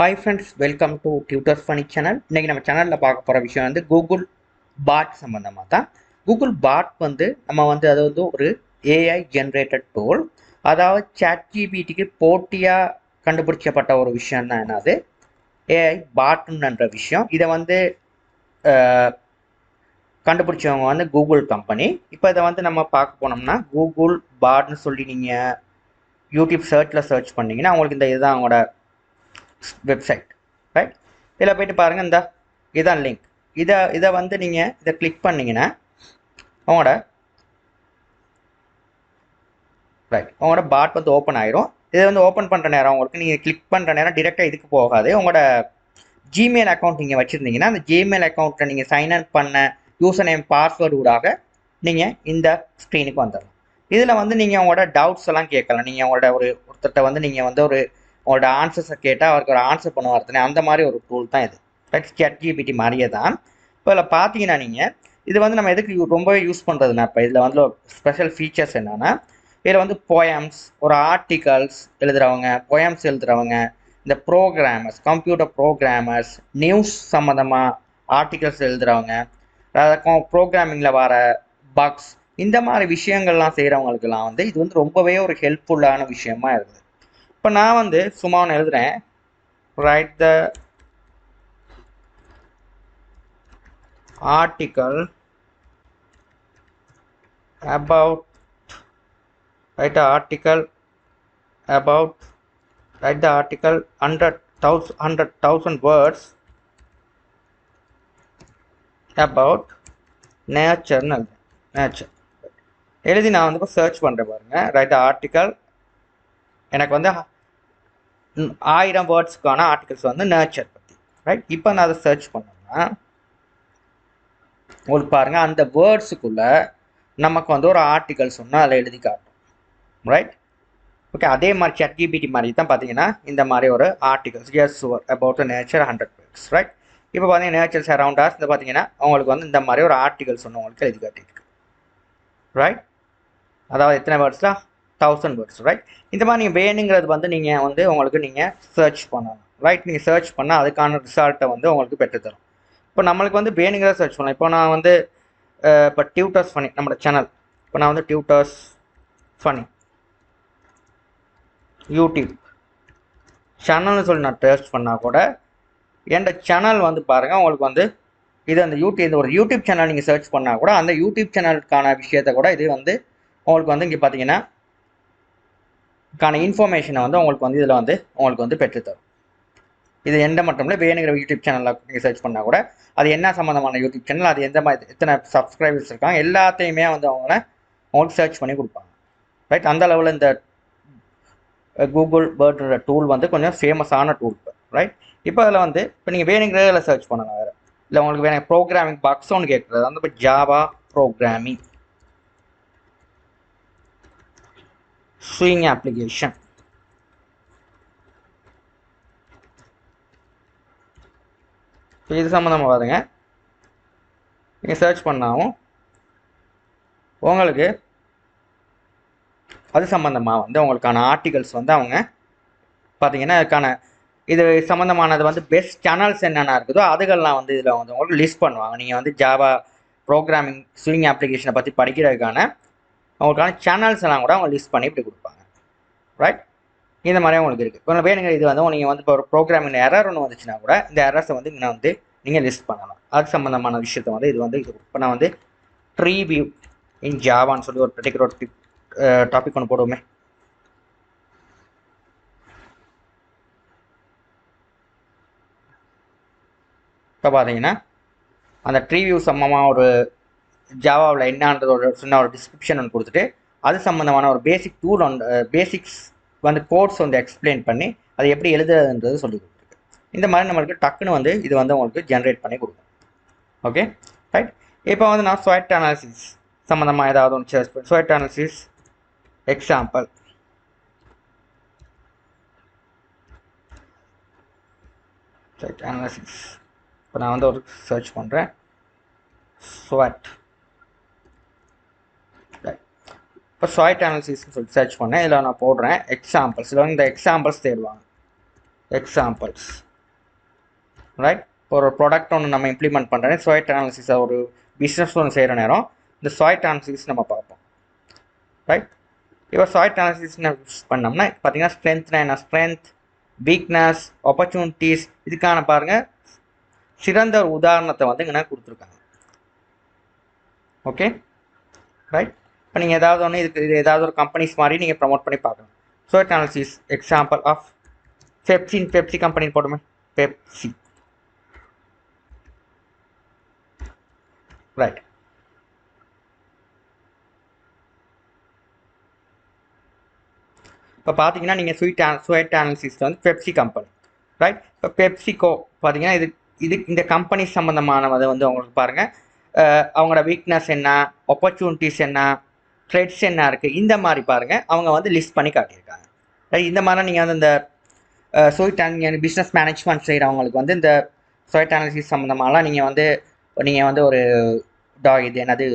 Hi friends, welcome to Tutors Funny channel. இன்னைக்கு நம்ம சேனல்ல பார்க்க போற விஷயம் வந்து கூகுள் பாட் சம்பந்தமா தான். கூகுள் பாட் வந்து நம்ம வந்து அது வந்து ஒரு ஏஐ ஜெனரேட்டட் டூல். அதாவது ChatGPTக்கு போட்டியா கண்டுபிடிக்கப்பட்ட ஒரு விஷயம் தான் என்னது ஏஐ பாட்ன்ற விஷயம். இதை வந்து கண்டுபிடிச்சவங்க வந்து கூகுள் கம்பெனி. இப்போ இதை வந்து நம்ம பார்க்க போனோம்னா கூகுள் பாட்னு சொல்லி நீங்கள் யூடியூப் சர்ச் பண்ணீங்கன்னா உங்களுக்கு இந்த இதுதான் அவங்களோட வெப்சைட், ரைட்? இதில் போயிட்டு பாருங்கள், இதான் லிங்க். இதை வந்து நீங்கள் இதை கிளிக் பண்ணிங்கன்னா உங்களோட உங்களோட பாட் வந்து ஓப்பன் ஆயிரும். இதை வந்து ஓப்பன் பண்ணுற நேரம் உங்களுக்கு நீங்கள் கிளிக் பண்ணுற நேரம் டிரெக்டாக இதுக்கு போகாது. உங்களோட ஜிமெயில் அக்கௌண்ட் நீங்கள் வச்சுருந்தீங்கன்னா அந்த ஜிமெயில் அக்கௌண்ட்டில் நீங்கள் சைன் அப் பண்ண யூசர் நேம் பாஸ்வேர்டு ஊடாக நீங்கள் இந்த ஸ்க்ரீனுக்கு வந்துடலாம். இதில் வந்து நீங்கள் உங்களோட டவுட்ஸ் எல்லாம் கேட்கலாம். நீங்கள் உங்களோட ஒருத்தர்கிட்ட வந்து நீங்கள் வந்து உங்களோட ஆன்சர்ஸை கேட்டால் அவருக்கு ஒரு ஆன்சர் பண்ணுவார் தானே, அந்த மாதிரி ஒரு டூல் தான் இது. ChatGPT மாதிரியே தான். இப்போ இதில் பார்த்தீங்கன்னா நீங்கள் இது வந்து நம்ம எதுக்கு ரொம்பவே யூஸ் பண்ணுறதுனா, இப்போ இதில் வந்து ஸ்பெஷல் ஃபீச்சர்ஸ் என்னென்னா, இதில் வந்து போயம்ஸ், ஒரு ஆர்டிகல்ஸ் எழுதுகிறவங்க, போயம்ஸ் எழுதுகிறவங்க, இந்த ப்ரோக்ராமர்ஸ், கம்ப்யூட்டர் ப்ரோக்ராமர்ஸ், நியூஸ் சம்மந்தமாக ஆர்டிகல்ஸ் எழுதுகிறவங்க, அதாவது ப்ரோக்ராமிங்கில் வர பக்ஸ், இந்த மாதிரி விஷயங்கள்லாம் செய்கிறவங்களுக்கெல்லாம் வந்து இது வந்து ரொம்பவே ஒரு ஹெல்ப்ஃபுல்லான விஷயமா இருக்குது. இப்போ நான் வந்து சும்மா ஒன்று எழுதுகிறேன், right the article about write the article about write the article 100,000 words about nature எழுதி நான் வந்து இப்போ சர்ச் பண்ணுறேன் பாருங்க. ரைட் த ஆர்டிக்கல் எனக்கு வந்து 1000 வேர்ட்ஸ்க்கான ஆர்டிகல்ஸ் வந்து நேச்சர் பற்றி, ரைட்? இப்போ நான் அதை சர்ச் பண்ணோம்னா உங்களுக்கு பாருங்க, அந்த வேர்ட்ஸுக்குள்ள நமக்கு வந்து ஒரு ஆர்டிகல்ஸ் ஒன்று அதில் எழுதி காட்டும், ரைட்? ஓகே, அதே மாதிரி ChatGPT மாதிரி தான் பார்த்தீங்கன்னா இந்த மாதிரி ஒரு articles is about nature 100 words, right? இப்போ பார்த்தீங்கன்னா நேச்சர்ஸ் அரவுண்ட் அஸ் இந்த பார்த்தீங்கன்னா உங்களுக்கு வந்து இந்த மாதிரி ஒரு ஆர்டிகல்ஸ் ஒன்று உங்களுக்கு எழுதி காட்டியிருக்கு, ரைட்? அதாவது எத்தனை வேர்ட்ஸ்ல 1000 வேர்ட்ஸ், ரைட்? இந்த மாதிரி நீங்கள் வேணுங்கிறது வந்து நீங்கள் வந்து உங்களுக்கு நீங்கள் சர்ச் பண்ணலாம், ரைட்? நீங்கள் சர்ச் பண்ணால் அதுக்கான ரிசல்ட்டை வந்து உங்களுக்கு பெற்றுத்தரும். இப்போ நம்மளுக்கு வந்து வேணுங்கிறத சர்ச் பண்ணலாம். இப்போ நான் வந்து இப்போ டியூட்டர்ஸ் ஃபனி நம்மளோட சேனல், இப்போ நான் வந்து டியூட்டர்ஸ் ஃபனி யூடியூப் சேனல்னு சொல்லி நான் டெஸ்ட் பண்ணால் கூட என் சேனல் வந்து பாருங்கள் உங்களுக்கு வந்து இது அந்த இந்த ஒரு யூடியூப் சேனல் நீங்கள் சர்ச் பண்ணால் கூட அந்த யூடியூப் சேனலுக்கான விஷயத்தை கூட இது வந்து உங்களுக்கு வந்து இங்கே பார்த்தீங்கன்னா இன்ஃபர்மேஷனை வந்து உங்களுக்கு வந்து இதில் வந்து உங்களுக்கு வந்து பெற்றுத்தரும். இது எந்த மட்டும் இல்லை, வேணுங்கிற யூடியூப் சேனலில் நீங்கள் சர்ச் பண்ணால் கூட அது என்ன சம்மந்தமான யூடியூப் சேனல், அது எந்த மாதிரி எத்தனை சப்ஸ்கிரைபர்ஸ் இருக்காங்க, எல்லாத்தையுமே வந்து உங்களுக்கு சர்ச் பண்ணி கொடுப்பாங்க, ரைட்? அந்த அளவில் இந்த கூகுள் பேர்ட்ன்ற டூல் வந்து கொஞ்சம் ஃபேமஸான டூல், ரைட்? இப்போ அதில் வந்து இப்போ நீங்கள் வேணுங்கிறதில் சர்ச் பண்ணலாம். வேறு இல்லை உங்களுக்கு வேணும் ப்ரோக்ராமிங் பக்ஸ் ஒன்று கேட்குறது வந்து இப்போ ஜாவா ப்ரோக்ராமிங் ஸ்விங் அப்ளிகேஷன், இது சம்மந்தமாக பாருங்க, நீங்கள் சர்ச் பண்ணாலும் உங்களுக்கு அது சம்மந்தமாக வந்து உங்களுக்கான ஆர்டிகல்ஸ் வந்து அவங்க பார்த்தீங்கன்னா அதுக்கான இது சம்மந்தமானது வந்து பெஸ்ட் சேனல்ஸ் என்னென்ன இருக்குதோ அதுகள்லாம் வந்து இதில் வந்து உங்களுக்கு லிஸ்ட் பண்ணுவாங்க. நீங்கள் வந்து ஜாவா ப்ரோக்ராமிங் ஸ்விங் அப்ளிகேஷனை பற்றி படிக்கிறதுக்கான அவங்களுக்கான சேனல்ஸ் எல்லாம் கூட அவங்க லிஸ்ட் பண்ணி இப்படி கொடுப்பாங்க, ரைட்? இந்த மாதிரியே உங்களுக்கு இருக்குது. இப்போ வேணுங்கிற இது வந்து நீங்கள் வந்து இப்போ ஒரு ப்ரோக்ராமிங் எரர் ஒன்று வந்துச்சுன்னா கூட இந்த எரர்ஸை வந்து இங்கே வந்து நீங்கள் லிஸ்ட் பண்ணலாம். அது சம்மந்தமான விஷயத்தை வந்து இது வந்து இப்போ நான் வந்து ட்ரீ வியூ இன் ஜாவான்னு சொல்லி ஒரு பர்டிகுலர் டாபிக் ஒன்று போடுவோமே. இப்போ பார்த்தீங்கன்னா அந்த ட்ரீ வியூ சம்மந்தமாக ஒரு ஜாவாவில் என்னன்றது ஒரு சின்ன ஒரு டிஸ்கிரிப்ஷன் ஒன்று கொடுத்துட்டு அது சம்மந்தமான ஒரு பேசிக் டூல் பேசிக்ஸ் வந்து கோட்ஸ் வந்து எக்ஸ்பிளைன் பண்ணி அதை எப்படி எழுதுறதுன்றது சொல்லி கொடுத்துருக்கு. இந்த மாதிரி நம்மளுக்கு டக்குன்னு வந்து இது வந்து உங்களுக்கு ஜென்ரேட் பண்ணி கொடுக்கும். Okay, right? இப்போ வந்து நான் ஸ்வெட் அனாலிசிஸ் சம்மந்தமாக ஏதாவது ஒன்று சர்ச் பண்ணி sweat analysis example sweat analysis இப்போ நான் வந்து ஒரு சர்ச் பண்ணுறேன் ஸ்வெட், இப்போ ஸ்வெட் அனாலிசிஸ்னு சொல்லி சர்ச் பண்ணேன். இதில் நான் போடுறேன் எக்ஸாம்பிள்ஸ். இதில் வந்து இந்த எக்ஸாம்பிள்ஸ் தேடுவாங்க, எக்ஸாம்பிள்ஸ் ரைட். ஒரு ப்ராடக்ட் ஒன்று நம்ம இம்ப்ளிமெண்ட் பண்ணுறேன், SWOT அனாலிசிஸை ஒரு பிஸ்னஸ் ஒன்று செய்கிற நேரம் இந்த SWOT அனாலிசிஸ் நம்ம பார்ப்போம். ரைட். இப்போ SWOT அனாலிசிஸ் யூஸ் பண்ணோம்னா பார்த்தீங்கன்னா ஸ்ட்ரென்த்னா என்ன, ஸ்ட்ரென்த், வீக்னஸ், ஆப்பர்ச்சுனிட்டிஸ், இதுக்கான பாருங்கள் சிறந்த ஒரு உதாரணத்தை வந்து இங்கே கொடுத்துருக்காங்க. Okay right. இப்போ நீங்கள் ஏதாவது ஒன்று இது ஏதாவது ஒரு கம்பெனிஸ் மாதிரி நீங்கள் ப்ரமோட் பண்ணி பார்க்கணும். SWOT analysis example of Pepsi company போடுமே, பெப்சி. ரைட். இப்போ பார்த்தீங்கன்னா நீங்கள் SWOT அனாலிசிஸ் வந்து பெப்சி கம்பெனி. ரைட். இப்போ பெப்சிகோ பார்த்தீங்கன்னா இந்த கம்பெனி சம்மந்தமானதை வந்து உங்களுக்கு பாருங்கள் அவங்களோட வீக்னஸ் என்ன, ஆப்பர்ச்சுனிட்டிஸ் என்ன, த்ரெட்ஸ் என்ன இருக்குது, இந்த மாதிரி பாருங்கள் அவங்க வந்து லிஸ்ட் பண்ணி காட்டியிருக்காங்க. ரைட். இந்த மாதிரி நீங்கள் வந்து இந்த SWOT பிஸ்னஸ் மேனேஜ்மெண்ட் செய்கிறவங்களுக்கு வந்து இந்த SWOT அனாலிசிஸ் சம்மந்தமாலாம் நீங்கள் வந்து ஒரு இது என்னது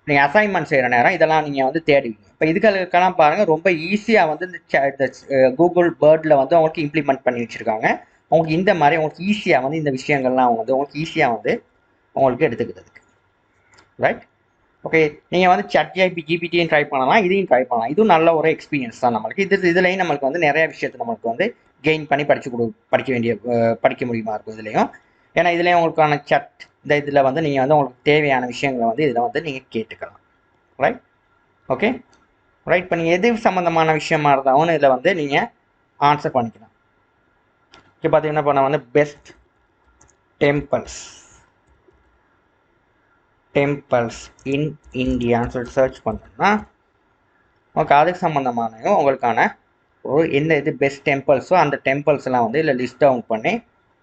நீங்கள் அசைன்மெண்ட் செய்கிற நேரம் இதெல்லாம் நீங்கள் வந்து தேடுவீங்க. இப்போ இதுகளுக்கெல்லாம் பாருங்கள் ரொம்ப ஈஸியாக வந்து இந்த கூகுள் பேர்டில் வந்து அவங்களுக்கு இம்ப்ளிமெண்ட் பண்ணி வச்சுருக்காங்க. அவங்களுக்கு இந்த மாதிரி அவங்களுக்கு ஈஸியாக வந்து இந்த விஷயங்கள்லாம் அவங்க வந்து அவங்களுக்கு ஈஸியாக வந்து அவங்களுக்கு எடுத்துக்கிறதுக்கு. ரைட். ஓகே. நீங்கள் வந்து ChatGPTயும் ட்ரை பண்ணலாம், இதையும் ட்ரை பண்ணலாம். இதுவும் நல்ல ஒரு எக்ஸ்பீரியன்ஸ் தான் நம்மளுக்கு. இதுலேயும் நம்மளுக்கு வந்து நிறைய விஷயத்தை நம்மளுக்கு வந்து கெயின் பண்ணி படிக்க முடியுமா இருக்கும் இதுலேயும். ஏன்னா இதுலேயும் உங்களுக்கான இந்த இதில் வந்து நீங்கள் வந்து உங்களுக்கு தேவையான விஷயங்களை வந்து இதில் வந்து நீங்கள் கேட்டுக்கலாம். ரைட். Okay right. இப்போ நீங்கள் எது சம்மந்தமான விஷயமா இருந்தாலும் இதில் வந்து நீங்கள் ஆன்சர் பண்ணிக்கலாம். இப்போ பார்த்தீங்கன்னா இப்போ நான் வந்து பெஸ்ட் டெம்பிள்ஸ் இன் இந்தியான்னு சொல்லிட்டு சர்ச் பண்ணோம்னா ஓகே அதுக்கு சம்மந்தமான உங்களுக்கான ஒரு எந்த இது பெஸ்ட் டெம்பிள்ஸோ அந்த டெம்பிள்ஸ்லாம் வந்து இதில் லிஸ்ட் டவுன் பண்ணி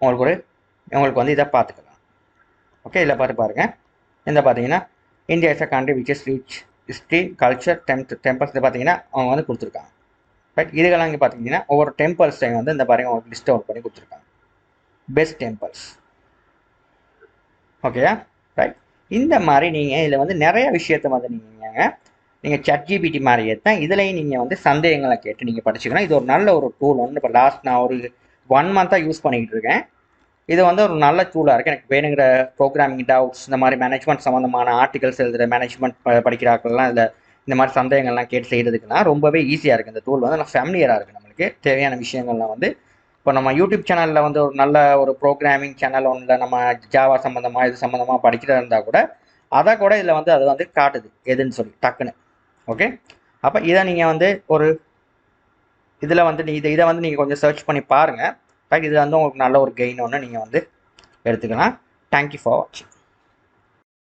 உங்களுக்கு வந்து இதை பார்த்துக்கலாம். ஓகே. இதில் பாருங்கள் இந்த பார்த்தீங்கன்னா India is a country which is rich history, culture, temples இதை பார்த்தீங்கன்னா அவங்க வந்து கொடுத்துருக்காங்க. ரைட். இதுக்கெல்லாம் இங்கே பார்த்தீங்கன்னா ஒவ்வொரு டெம்பிள்ஸையும் வந்து இந்த பாருங்கள் உங்களுக்கு லிஸ்ட் அவுட் பண்ணி கொடுத்துருக்காங்க, பெஸ்ட் டெம்பிள்ஸ். ஓகேயா. ரைட். இந்த மாதிரி நீங்கள் இதில் வந்து நிறைய விஷயத்த வந்து நீங்கள் ChatGPT மாதிரியே தான் இதுலேயும் நீங்கள் வந்து சந்தேகங்களை கேட்டு நீங்கள் படிச்சுக்கலாம். இது ஒரு நல்ல ஒரு டூல் வந்து இப்போ நான் ஒரு 1 மந்த்தாக யூஸ் பண்ணிக்கிட்டு இருக்கேன். இது வந்து ஒரு நல்ல டூலாக இருக்குது. எனக்கு வேணுங்கிற ப்ரோக்ராமிங் டவுட்ஸ், இந்த மாதிரி மேனேஜ்மெண்ட் சம்மந்தமான ஆர்டிகல்ஸ் எழுதுகிற மேனேஜ்மெண்ட் படிக்கிறாக்கள்லாம் இதில் இந்த மாதிரி சந்தேகங்கள்லாம் கேட்டு செய்கிறதுக்குனா ரொம்பவே ஈஸியாக இருக்குது. இந்த டூல் வந்து நல்லா ஃபேமிலியராக இருக்குது. நம்மளுக்கு தேவையான விஷயங்கள்லாம் வந்து இப்போ நம்ம யூடியூப் சேனலில் வந்து ஒரு நல்ல ஒரு ப்ரோக்ராமிங் சேனல் ஒன்றில் நம்ம ஜாவா சம்மந்தமாக இது சம்மந்தமாக படிக்கிறதா இருந்தால் கூட அதை கூட இதில் வந்து அது வந்து காட்டுது எதுன்னு சொல்லி டக்குன்னு. ஓகே. அப்போ இதை நீங்கள் வந்து ஒரு இதில் வந்து இதை வந்து நீங்கள் கொஞ்சம் சர்ச் பண்ணி பாருங்கள். இது வந்து உங்களுக்கு நல்ல ஒரு கெயின் ஒன்று நீங்கள் வந்து எடுத்துக்கலாம். தேங்க்யூ ஃபார் வாட்சிங்.